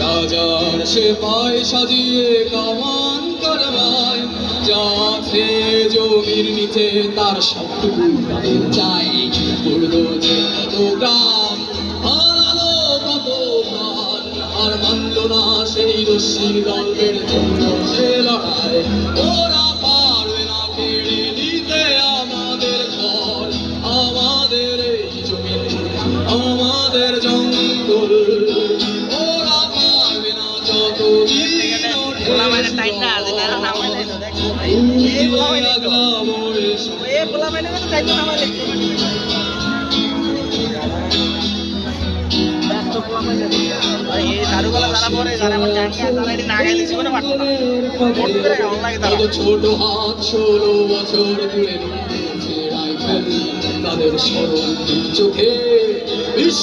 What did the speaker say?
রাজার সেপাই সাজিয়ে কামান করবাই যাচ্ছে জমির নিচে তার সবটুকু তাদের চাই। পড়লো যে কত গ্রাম হারালো কত প্রাণ, আর মানল না সেই রশ্মির গল্পের জন্য সে লড়াই। ওরা পারবে না কেড়ে নিতে আমাদের ঘর, আমাদের এই জমি, আমাদের জঙ্গল। ওরা পারবে না যতদিন ছোট হাত 16 বছর জুড়ে নিয়েছে রাইফেল, তাদের স্মরণ চোখে